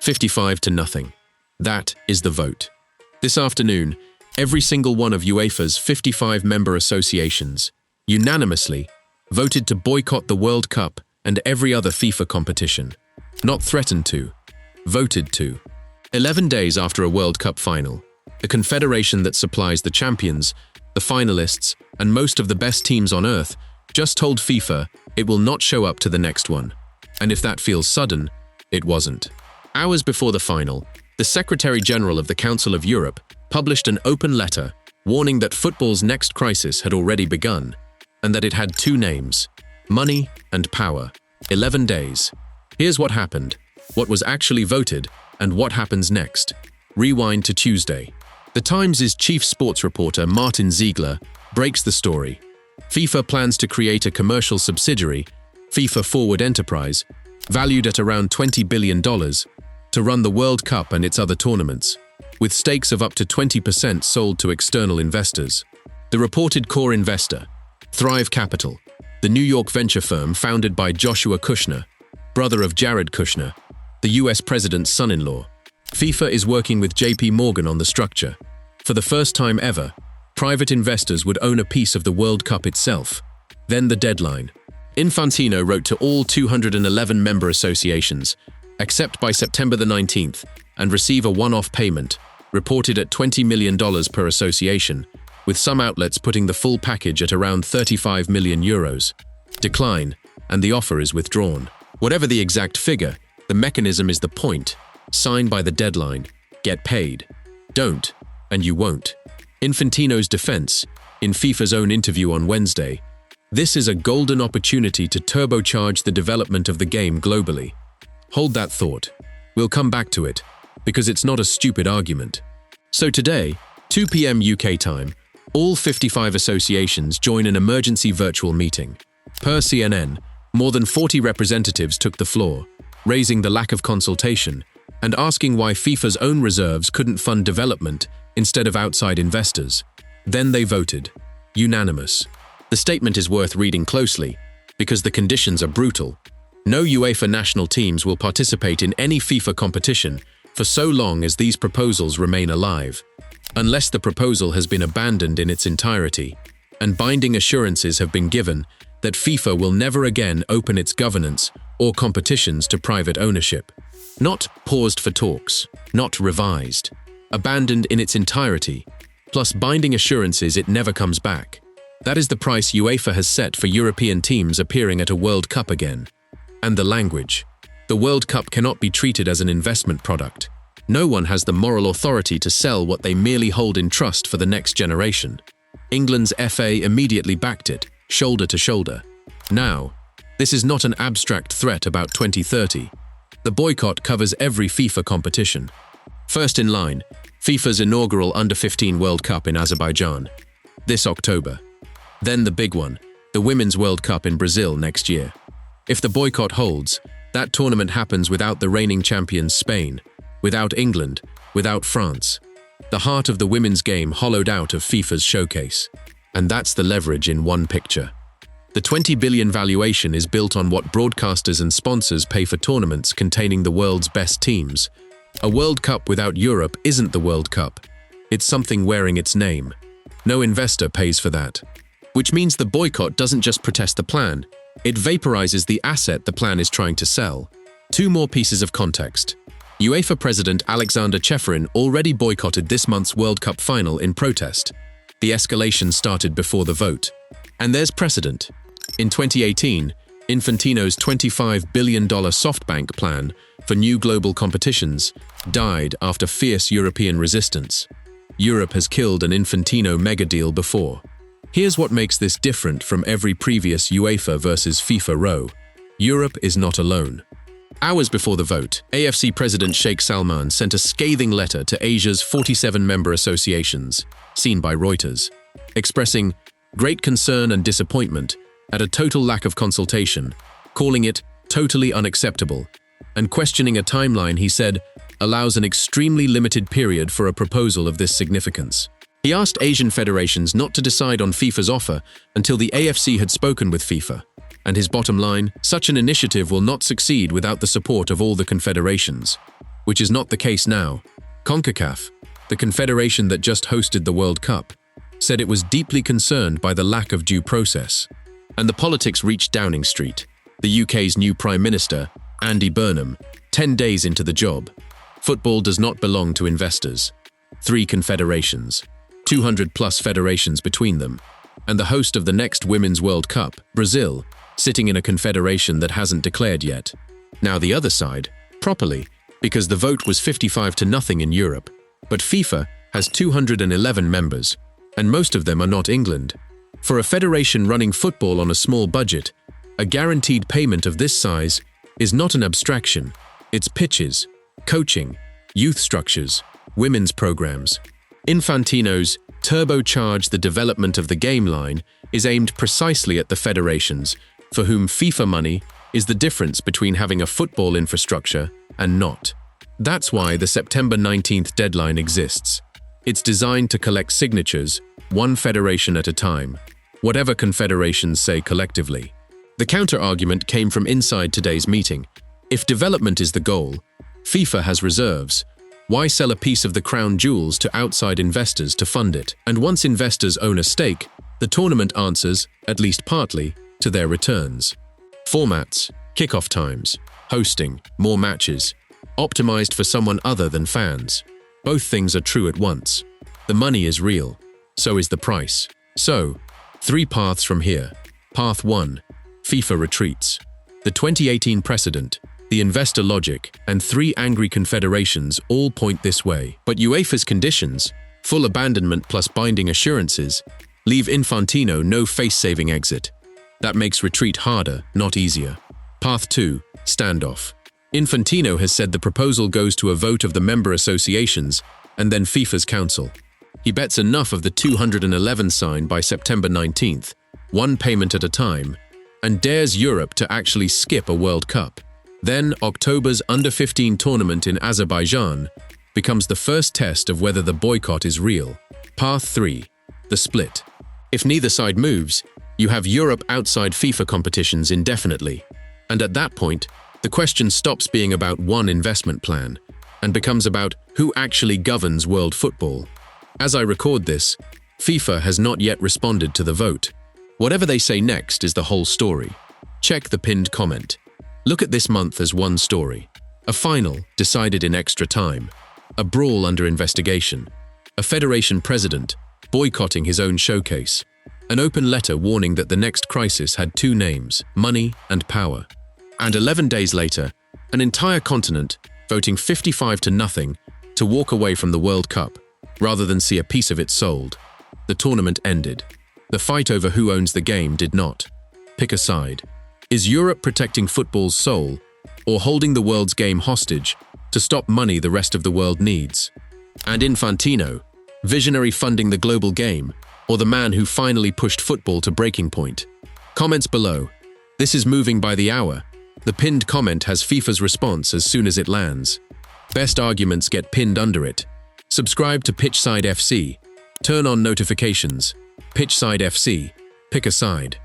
55 to nothing. That is the vote. This afternoon, every single one of UEFA's 55 member associations unanimously voted to boycott the World Cup and every other FIFA competition. Not threatened to, voted to. 11 days after a World Cup final, the confederation that supplies the champions, the finalists, and most of the best teams on earth just told FIFA it will not show up to the next one. And if that feels sudden, it wasn't. Hours before the final, the Secretary General of the Council of Europe published an open letter warning that football's next crisis had already begun and that it had two names: money and power. 11 days. Here's what happened, what was actually voted, and what happens next. Rewind to Tuesday. The Times' chief sports reporter Martin Ziegler breaks the story. FIFA plans to create a commercial subsidiary, FIFA Forward Enterprise, valued at around $20 billion, to run the World Cup and its other tournaments, with stakes of up to 20% sold to external investors. The reported core investor, Thrive Capital, the New York venture firm founded by Joshua Kushner, brother of Jared Kushner, the US president's son-in-law. FIFA is working with JP Morgan on the structure. For the first time ever, private investors would own a piece of the World Cup itself. Then the deadline. Infantino wrote to all 211 member associations, accept by September the 19th, and receive a one-off payment, reported at $20 million per association, with some outlets putting the full package at around 35 million euros. Decline, and the offer is withdrawn. Whatever the exact figure, the mechanism is the point. Sign by the deadline. Get paid. Don't, and you won't. Infantino's defense, in FIFA's own interview on Wednesday, this is a golden opportunity to turbocharge the development of the game globally. Hold that thought. We'll come back to it, because it's not a stupid argument. So today, 2 p.m. UK time, all 55 associations join an emergency virtual meeting. Per CNN, more than 40 representatives took the floor, raising the lack of consultation and asking why FIFA's own reserves couldn't fund development instead of outside investors. Then they voted. Unanimous. The statement is worth reading closely because the conditions are brutal. No UEFA national teams will participate in any FIFA competition for so long as these proposals remain alive, unless the proposal has been abandoned in its entirety, and binding assurances have been given that FIFA will never again open its governance or competitions to private ownership. Not paused for talks, not revised, abandoned in its entirety, plus binding assurances it never comes back. That is the price UEFA has set for European teams appearing at a World Cup again. And the language. The World Cup cannot be treated as an investment product. No one has the moral authority to sell what they merely hold in trust for the next generation. England's FA immediately backed it, shoulder to shoulder. Now, this is not an abstract threat about 2030. The boycott covers every FIFA competition. First in line, FIFA's inaugural Under-15 World Cup in Azerbaijan, this October. Then the big one, the Women's World Cup in Brazil next year. If the boycott holds, that tournament happens without the reigning champions Spain, without England, without France. The heart of the women's game hollowed out of FIFA's showcase. And that's the leverage in one picture. The 20 billion valuation is built on what broadcasters and sponsors pay for tournaments containing the world's best teams. A World Cup without Europe isn't the World Cup. It's something wearing its name. No investor pays for that. Which means the boycott doesn't just protest the plan, it vaporizes the asset the plan is trying to sell. Two more pieces of context. UEFA President Alexander Ceferin already boycotted this month's World Cup final in protest. The escalation started before the vote. And there's precedent. In 2018, Infantino's $25 billion SoftBank plan for new global competitions died after fierce European resistance. Europe has killed an Infantino mega-deal before. Here's what makes this different from every previous UEFA versus FIFA row. Europe is not alone. Hours before the vote, AFC President Sheikh Salman sent a scathing letter to Asia's 47 member associations, seen by Reuters, expressing great concern and disappointment at a total lack of consultation, calling it totally unacceptable, and questioning a timeline he said allows an extremely limited period for a proposal of this significance. He asked Asian federations not to decide on FIFA's offer until the AFC had spoken with FIFA. And his bottom line, such an initiative will not succeed without the support of all the confederations. which is not the case now. CONCACAF, the confederation that just hosted the World Cup, said it was deeply concerned by the lack of due process. And the politics reached Downing Street. The UK's new Prime Minister, Andy Burnham, 10 days into the job. Football does not belong to investors. 3 confederations, 200+ federations between them, and the host of the next Women's World Cup, Brazil, sitting in a confederation that hasn't declared yet. Now the other side, properly, because the vote was 55-0 in Europe, but FIFA has 211 members, and most of them are not England. For a federation running football on a small budget, a guaranteed payment of this size is not an abstraction. It's pitches, coaching, youth structures, women's programs. Infantino's turbocharge the development of the game line is aimed precisely at the federations, for whom FIFA money is the difference between having a football infrastructure and not. That's why the September 19th deadline exists. It's designed to collect signatures, one federation at a time, whatever confederations say collectively. The counter-argument came from inside today's meeting. If development is the goal, FIFA has reserves. Why sell a piece of the crown jewels to outside investors to fund it? And once investors own a stake, the tournament answers, at least partly, to their returns. Formats, kickoff times, hosting, more matches, optimized for someone other than fans. Both things are true at once. The money is real. So is the price. So, 3 paths from here. Path 1. FIFA retreats. The 2018 precedent, the investor logic, and 3 angry confederations all point this way. But UEFA's conditions, full abandonment plus binding assurances, leave Infantino no face-saving exit. That makes retreat harder, not easier. Path 2. Standoff. Infantino has said the proposal goes to a vote of the member associations and then FIFA's council. He bets enough of the 211 sign by September 19th, one payment at a time, and dares Europe to actually skip a World Cup. Then October's Under-15 tournament in Azerbaijan becomes the first test of whether the boycott is real. Path 3. The split. If neither side moves, you have Europe outside FIFA competitions indefinitely. And at that point, the question stops being about one investment plan and becomes about who actually governs world football. As I record this, FIFA has not yet responded to the vote. Whatever they say next is the whole story. Check the pinned comment. Look at this month as one story. A final decided in extra time. A brawl under investigation. A federation president boycotting his own showcase. An open letter warning that the next crisis had 2 names, money and power. And 11 days later, an entire continent voting 55-0 to walk away from the World Cup, rather than see a piece of it sold. The tournament ended. The fight over who owns the game did not. Pick a side. Is Europe protecting football's soul, or holding the world's game hostage to stop money the rest of the world needs? And Infantino, visionary funding the global game, or the man who finally pushed football to breaking point? Comments below. This is moving by the hour. The pinned comment has FIFA's response as soon as it lands. Best arguments get pinned under it. Subscribe to Pitchside FC. Turn on notifications. Pitchside FC. Pick a side.